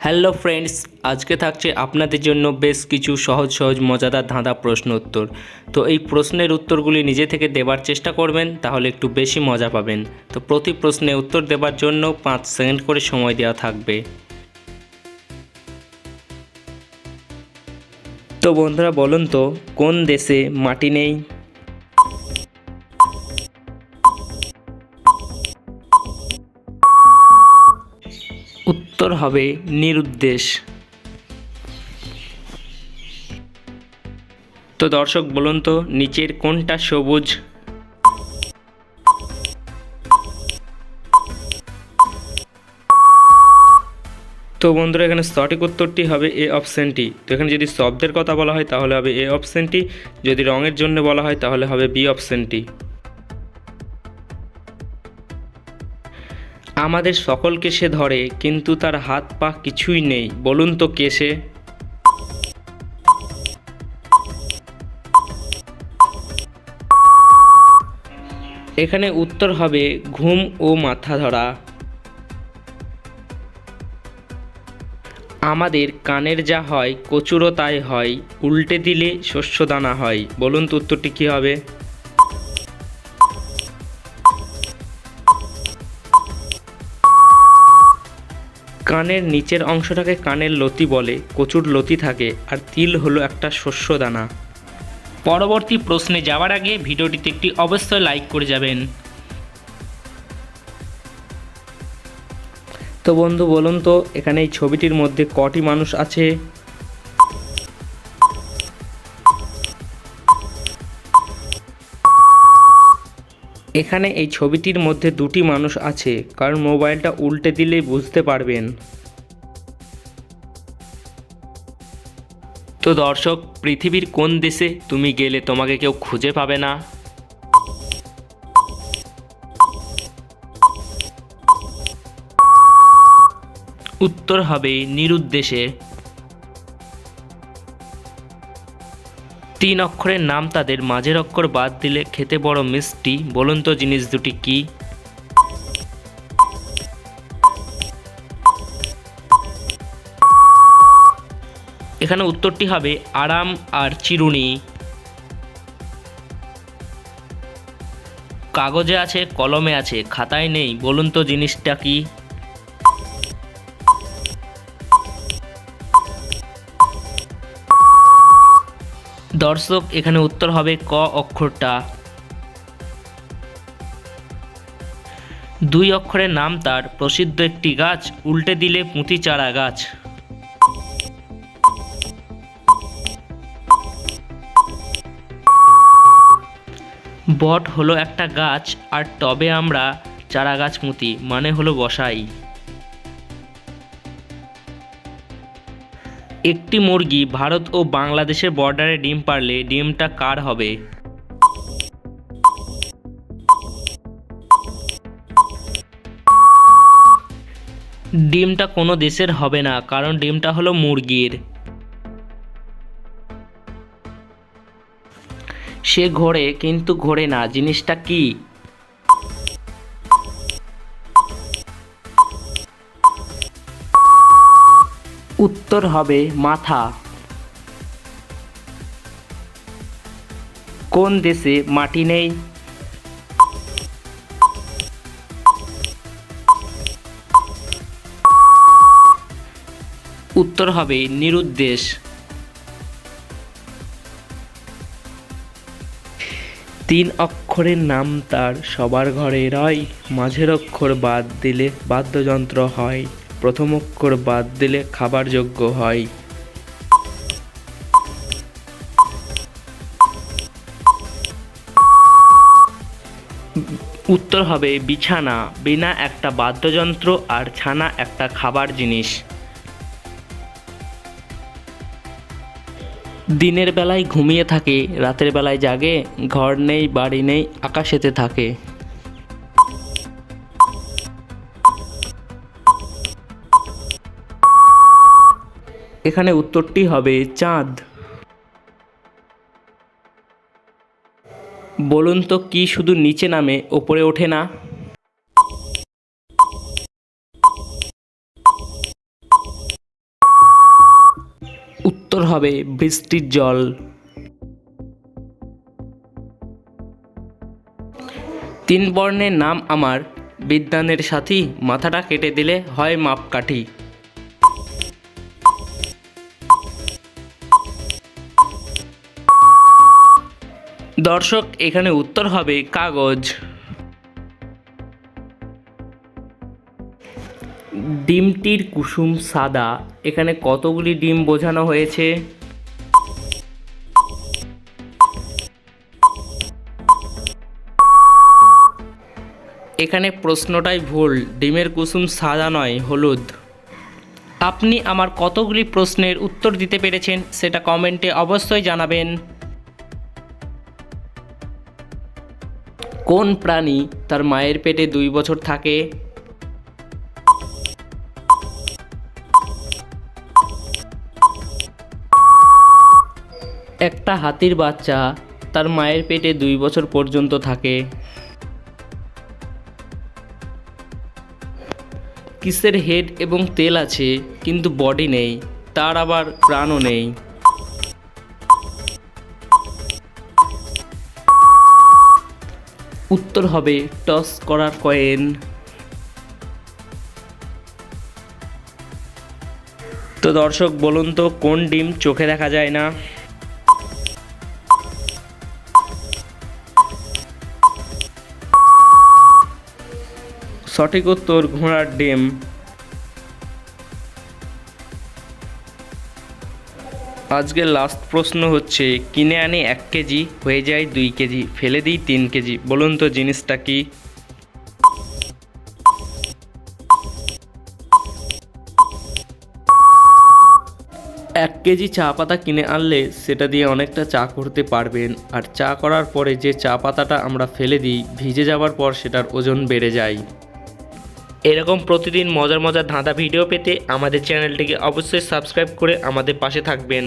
Hello friends, আজকে থাকছে আপনাদের জন্য বেশ কিছু সহজ সহজ মজাদার ধাঁধা প্রশ্ন উত্তর। তো এই প্রশ্নের উত্তরগুলি নিজে থেকে দেবার চেষ্টা করবেন, তাহলে একটু বেশি মজা পাবেন। তো প্রতি প্রশ্নে উত্তর দেবার জন্য 5 সেকেন্ড করে সময় দেওয়া থাকবে। তো বন্ধুরা বলুন তো, কোন দেশে মাটি নেই? উত্তর হবে নিরুদ্দেশ। তো দর্শক বলুন তো, নিচের কোনটা সবুজ? তো বন্ধুরা এখানে সঠিক উত্তরটি হবে এ অপশানটি। তো এখানে যদি শব্দের কথা বলা হয় তাহলে হবে এ অপশানটি, যদি রঙের জন্য বলা হয় তাহলে হবে বি অপশানটি। আমাদের সকলকে সে ধরে, কিন্তু তার হাত পা কিছুই নেই, বলুন তো কে সে? এখানে উত্তর হবে ঘুম ও মাথা ধরা। আমাদের কানের যা হয় কচুরও তাই হয়, উল্টে দিলে শস্যদানা হয়, বলুন তো উত্তরটি কী হবে? কানের নিচের অংশটাকে কানের লতি বলে, কচুর লতি থাকে, আর তিল হলো একটা শস্যদানা। পরবর্তী প্রশ্নে যাওয়ার আগে ভিডিওটিতে একটি অবশ্যই লাইক করে যাবেন। তো বন্ধু বলুন তো, এখানে এই ছবিটির মধ্যে কটি মানুষ আছে? এখানে এই ছবিটির মধ্যে দুটি মানুষ আছে, কারণ মোবাইলটা উল্টে দিলেই বুঝতে পারবেন। তো দর্শক, পৃথিবীর কোন দেশে তুমি গেলে তোমাকে কেউ খুঁজে পাবে না? উত্তর হবে নিরুদ্দেশে। 3 অক্ষরের নাম তাদের, মাঝের অক্ষর বাদ দিলে খেতে বড় মিষ্টি, বলুন তো জিনিস দুটি কি? এখানে উত্তরটি হবে আরাম আর চিরুনি। কাগজে আছে, কলমে আছে, খাতায় নেই, বলুন তো জিনিসটা কি? দর্শক এখানে উত্তর হবে ক অক্ষরটা। 2 অক্ষরের নাম তার, প্রসিদ্ধ একটি গাছ, উল্টে দিলে পুঁতি চারা গাছ। বট হলো একটা গাছ, আর টবে আমরা চারা গাছ পুঁতি, মানে হলো বসাই। একটি মুরগি ভারত ও বাংলাদেশের বর্ডারে ডিম পারলে ডিমটা কার হবে? ডিমটা কোনো দেশের হবে না, কারণ ডিমটা হলো মুরগির। সে ঘোরে কিন্তু ঘোরে না, জিনিসটা কি? উত্তর হবে মাথা। কোন দেশে মাটি নেই? উত্তর হবে নিরুদ্দেশ। 3 অক্ষরের নাম তার, সবার ঘরে রয়, মাঝের অক্ষর বাদ দিলে বাদ্যযন্ত্র হয়, প্রথম অক্ষর বাদ দিলে খাবার যোগ্য হয়। উত্তর হবে বিছানা। বিনা একটা বাদ্যযন্ত্র আর ছানা একটা খাবার জিনিস। দিনের বেলায় ঘুমিয়ে থাকে, রাতের বেলায় জাগে, ঘর নেই বাড়ি নেই, আকাশেতে থাকে। এখানে উত্তরটি হবে চাঁদ। বলুন তো কি শুধু নিচে নামে ওপরে ওঠে না? উত্তর হবে বৃষ্টির জল। তিন বর্ণের নাম আমার, বিদ্বানের সাথী, মাথাটা কেটে দিলে হয় মাপকাঠি। দর্শক, এখানে উত্তর হবে কাগজ। ডিমটির কুসুম সাদা, এখানে কতগুলি ডিম বোঝানো হয়েছে? এখানে প্রশ্নটাই ভুল, ডিমের কুসুম সাদা নয়, হলুদ। আপনি আমার কতগুলি প্রশ্নের উত্তর দিতে পেরেছেন সেটা কমেন্টে অবশ্যই জানাবেন। কোন প্রাণী তার মায়ের পেটে 2 বছর থাকে? একটা হাতির বাচ্চা তার মায়ের পেটে 2 বছর পর্যন্ত থাকে। কিসের হেড এবং তেল আছে কিন্তু বডি নেই, তার আবার প্রাণও নেই? উত্তর হবে টস করার কয়েন। তো দর্শক, বলুন তো কোন ডিম চোখে দেখা যায় না? সঠিক উত্তর ঘোড়ার ডিম। আজকের লাস্ট প্রশ্ন হচ্ছে, কিনে আনি 1 কেজি, হয়ে যায় 2 কেজি, ফেলে দিই 3 কেজি, বলুন তো জিনিসটা কি? 1 কেজি চা পাতা কিনে আনলে সেটা দিয়ে অনেকটা চা করতে পারবেন, আর চা করার পরে যে চা পাতাটা আমরা ফেলে দিই, ভিজে যাওয়ার পর সেটার ওজন বেড়ে যায়। এরকম প্রতিদিন মজার মজার ধাঁধা ভিডিও পেতে আমাদের চ্যানেলটিকে অবশ্যই সাবস্ক্রাইব করে আমাদের পাশে থাকবেন।